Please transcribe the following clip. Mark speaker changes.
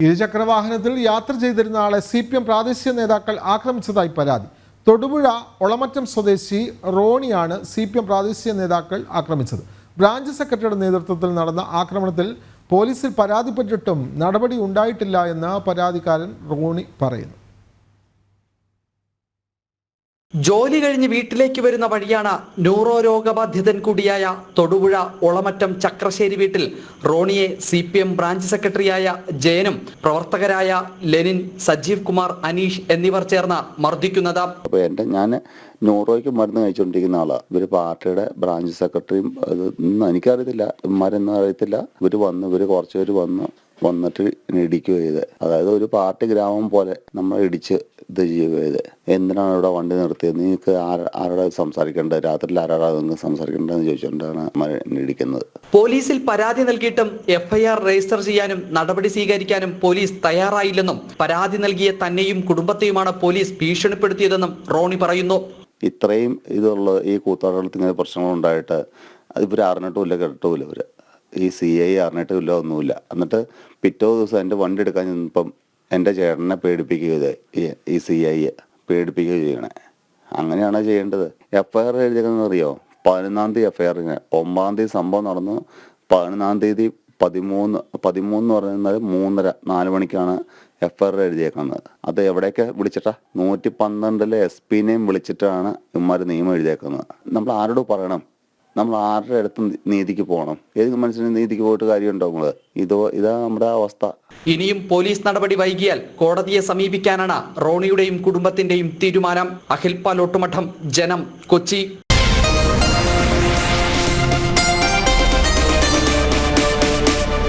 Speaker 1: ഇരുചക്രവാഹനത്തിൽ യാത്ര ചെയ്തിരുന്ന ആളെ CPM പ്രാദേശിക നേതാക്കൾ ആക്രമിച്ചതായി പരാതി. തൊടുപുഴ ഒളമറ്റം സ്വദേശി റോണിയാണ് CPM പ്രാദേശിക നേതാക്കൾ ആക്രമിച്ചത്. ബ്രാഞ്ച് സെക്രട്ടറിയുടെ നേതൃത്വത്തിൽ നടന്ന ആക്രമണത്തിൽ പോലീസിൽ പരാതിപ്പെട്ടിട്ടും നടപടി ഉണ്ടായിട്ടില്ല എന്ന് പരാതിക്കാരൻ റോണി പറയുന്നു.
Speaker 2: ജോലി കഴിഞ്ഞ് വീട്ടിലേക്ക് വരുന്ന വഴിയാണ് ന്യൂറോ രോഗബാധിതൻ കൂടിയായ തൊടുപുഴ ഒളമറ്റം ചക്രശ്ശേരി വീട്ടിൽ റോണിയെ CPM ബ്രാഞ്ച് സെക്രട്ടറിയായ ജയനും പ്രവർത്തകരായ ലെനിൻ, സജീവ് കുമാർ, അനീഷ് എന്നിവർ ചേർന്ന് മർദ്ദിക്കുന്നത്.
Speaker 3: ഞാൻ ന്യൂറോയ്ക്ക് മരുന്ന് കഴിച്ചുകൊണ്ടിരിക്കുന്ന ആളാണ്. ഇവർ പാർട്ടിയുടെ ബ്രാഞ്ച് സെക്രട്ടറിയും എനിക്കറിയത്തില്ല, ഇവന്മാരെന്നും അറിയത്തില്ല. ഇവർ കുറച്ചുപേര് വന്നിട്ട് ഇടിക്കുക ചെയ്ത്, അതായത് ഒരു പാർട്ടി ഗ്രാമം പോലെ നമ്മൾ ഇടിച്ച് ഇത് ചെയ്യുക ചെയ്ത്. എന്തിനാണ് ഇവിടെ വണ്ടി നിർത്തിയത്, നിങ്ങൾക്ക് ആരോടാ സംസാരിക്കേണ്ടത്, രാത്രിയിൽ ആരോടാ നിങ്ങൾക്ക് സംസാരിക്കേണ്ടതെന്ന് ചോദിച്ചുകൊണ്ടാണ് ഇടിക്കുന്നത്.
Speaker 2: പോലീസിൽ പരാതി നൽകിയിട്ടും FIR രജിസ്റ്റർ ചെയ്യാനും നടപടി സ്വീകരിക്കാനും പോലീസ് തയ്യാറായില്ലെന്നും പരാതി നൽകിയ തന്നെയും കുടുംബത്തെയുമാണ് പോലീസ് ഭീഷണിപ്പെടുത്തിയതെന്നും റോണി പറയുന്നു.
Speaker 3: ഇത്രയും ഇതുള്ള ഈ കൂത്താട്ടത്തിൽ ഇങ്ങനെ പ്രശ്നങ്ങളുണ്ടായിട്ട് ഇവർ അറിഞ്ഞിട്ടുമില്ല, കേട്ടിട്ടുമില്ല. ഇവർ ഈ CI അറിഞ്ഞിട്ടുമില്ല, ഒന്നുമില്ല. എന്നിട്ട് പിറ്റേ ദിവസം എൻ്റെ വണ്ടി എടുക്കാൻ ചെന്നപ്പം എൻ്റെ ചേട്ടനെ പേടിപ്പിക്കുക, ഈ CI പേടിപ്പിക്കുക ചെയ്യണേ. അങ്ങനെയാണോ ചെയ്യേണ്ടത്? FIR എഴുതിയെന്ന് അറിയോ? 11-ാം തീയതി FIR, 9-ാം തീയതി സംഭവം നടന്നു. 11-ാം തീയതി 13 എന്ന് പറയുന്നത് 3:30-4 മണിക്കാണ് FIR എഴുതിയേക്കുന്നത്. അത് എവിടെയൊക്കെ വിളിച്ചിട്ടാ? 112-ലെ SP-നെയും വിളിച്ചിട്ടാണ് ഇവന്മാർ നിയമം എഴുതിയേക്കുന്നത്. നമ്മൾ ആരോട് പറയണം? നമ്മൾ ആരുടെ അടുത്ത് നീതിക്ക് പോകണം? ഏത് മനുഷ്യന് നീതിക്ക് പോയിട്ട് കാര്യമുണ്ടോ? ഇതാ നമ്മുടെ അവസ്ഥ.
Speaker 2: ഇനിയും പോലീസ് നടപടി വൈകിയാൽ കോടതിയെ സമീപിക്കാനാണ് റോണിയുടെയും കുടുംബത്തിന്റെയും തീരുമാനം. അഖിൽ പാലോട്ടുമഠം, ജനം, കൊച്ചി.